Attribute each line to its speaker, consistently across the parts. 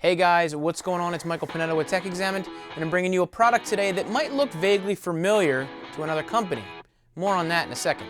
Speaker 1: Hey guys, what's going on? It's Michael Pinetto with Tech Examined, and I'm bringing you a product today that might look vaguely familiar to another company. More on that in a second.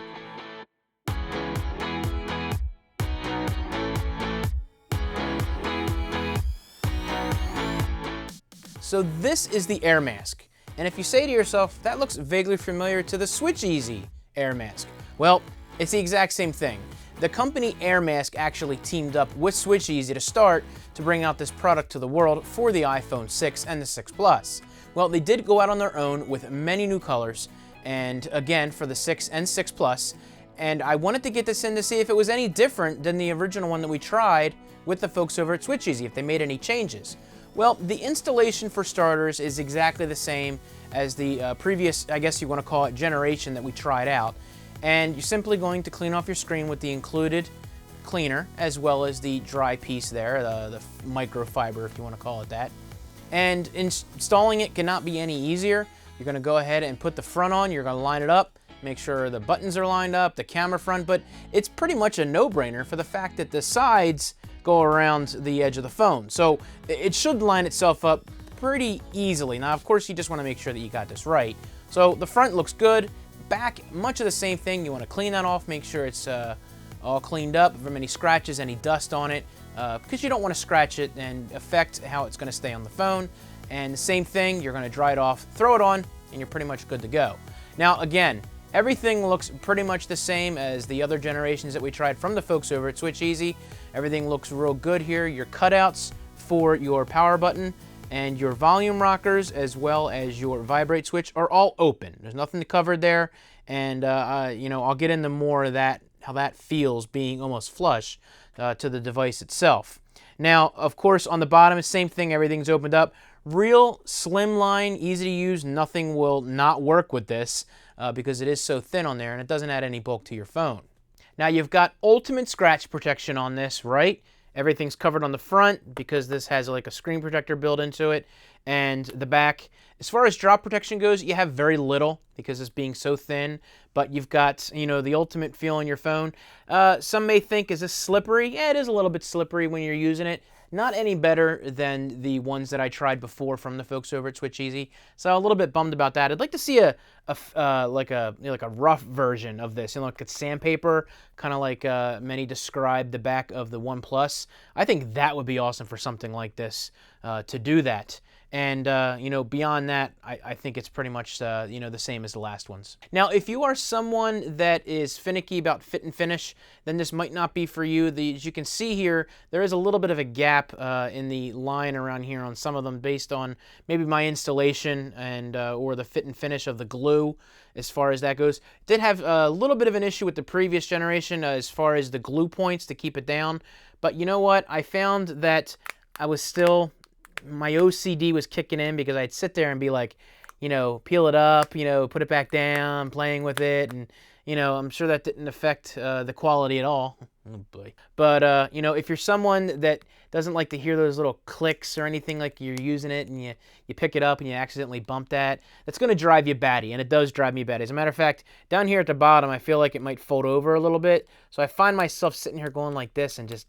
Speaker 1: So this is the AirMask, and if you say to yourself, that looks vaguely familiar to the Switch Easy AirMask, well, it's the exact same thing. The company AirMask actually teamed up with Switch Easy to start to bring out this product to the world for the iPhone 6 and the 6 Plus. Well, they did go out on their own with many new colors, and again for the 6 and 6 Plus, and I wanted to get this in to see if it was any different than the original one that we tried with the folks over at Switch Easy, if they made any changes. Well, the installation for starters is exactly the same as the previous, I guess you want to call it, generation that we tried out. And you're simply going to clean off your screen with the included cleaner, as well as the dry piece there, the microfiber, if you want to call it that. And installing it cannot be any easier. You're going to go ahead and put the front on, you're going to line it up, make sure the buttons are lined up, the camera front, but it's pretty much a no-brainer for the fact that the sides go around the edge of the phone. So it should line itself up pretty easily. Now, of course, you just want to make sure that you got this right. So the front looks good. Back, much of the same thing. You want to clean that off, make sure it's all cleaned up, if there are any scratches, any dust on it, because you don't want to scratch it and affect how it's going to stay on the phone. And the same thing, you're going to dry it off, throw it on, and you're pretty much good to go. Now, again, everything looks pretty much the same as the other generations that we tried from the folks over at Switch Easy. Everything looks real good here. Your cutouts for your power button and your volume rockers, as well as your vibrate switch, are all open. There's nothing covered there, and I'll get into more of that, how that feels being almost flush to the device itself. Now, of course, on the bottom, same thing. Everything's opened up. Real slimline, easy to use. Nothing will not work with this because it is so thin on there, and it doesn't add any bulk to your phone. Now, you've got ultimate scratch protection on this, right? Everything's covered on the front because this has like a screen protector built into it, and the back. As far as drop protection goes, you have very little because it's being so thin, but you've got, the ultimate feel on your phone. Some may think, is this slippery? Yeah, it is a little bit slippery when you're using it. Not any better than the ones that I tried before from the folks over at Switch Easy. So a little bit bummed about that. I'd like to see a rough version of this, like it's sandpaper, kind of like many described the back of the One Plus. I think that would be awesome for something like this to do that. And, beyond that, I think it's pretty much, the same as the last ones. Now, if you are someone that is finicky about fit and finish, then this might not be for you. As you can see here, there is a little bit of a gap in the line around here on some of them based on maybe my installation and or the fit and finish of the glue as far as that goes. Did have a little bit of an issue with the previous generation as far as the glue points to keep it down. But you know what? I found that I was still... my OCD was kicking in because I'd sit there and be like, peel it up, put it back down, playing with it, and, I'm sure that didn't affect the quality at all. Oh boy. But, if you're someone that doesn't like to hear those little clicks or anything, like you're using it and you pick it up and you accidentally bump that's going to drive you batty, and it does drive me batty. As a matter of fact, down here at the bottom, I feel like it might fold over a little bit, so I find myself sitting here going like this and just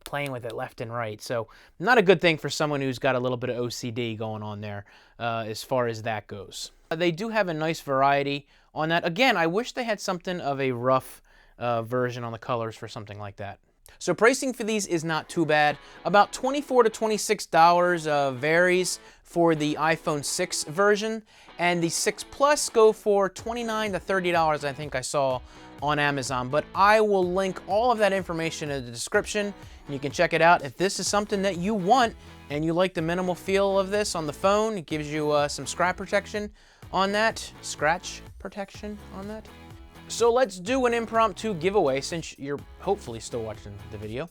Speaker 1: playing with it left and right. So not a good thing for someone who's got a little bit of OCD going on there as far as that goes. They do have a nice variety on that. Again, I wish they had something of a rough version on the colors for something like that. So pricing for these is not too bad. About $24 to $26 varies for the iPhone 6 version, and the 6 Plus go for $29 to $30, I think I saw on Amazon. But I will link all of that information in the description, and you can check it out. If this is something that you want and you like the minimal feel of this on the phone, it gives you some scratch protection on that. So let's do an impromptu giveaway since you're hopefully still watching the video.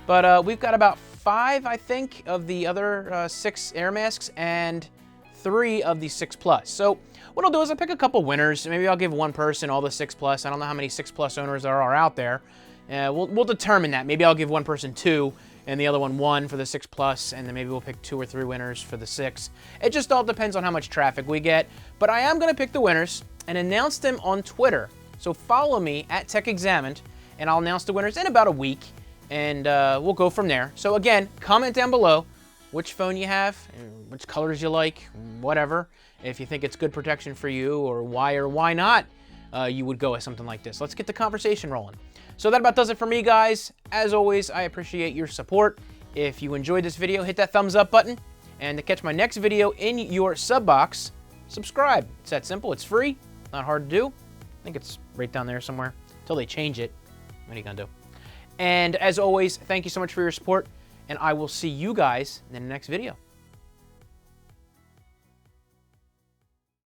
Speaker 1: But we've got about 5, I think, of the other 6 AirMasks and 3 of the 6 Plus. So what I'll do is I'll pick a couple winners. Maybe I'll give one person all the 6 Plus. I don't know how many 6 Plus owners there are out there. We'll determine that. Maybe I'll give one person 2 and the other one 1 for the 6 Plus, and then maybe we'll pick 2 or 3 winners for the 6. It just all depends on how much traffic we get. But I am going to pick the winners and announce them on Twitter. So follow me at Tech Examined, and I'll announce the winners in about a week, and we'll go from there. So again, comment down below which phone you have, which colors you like, whatever. If you think it's good protection for you, or why not you would go with something like this. Let's get the conversation rolling. So that about does it for me, guys. As always, I appreciate your support. If you enjoyed this video, hit that thumbs up button. And to catch my next video in your sub box, subscribe. It's that simple. It's free. Not hard to do. I think it's right down there somewhere until they change it. What are you going to do? And as always, thank you so much for your support. And I will see you guys in the next video.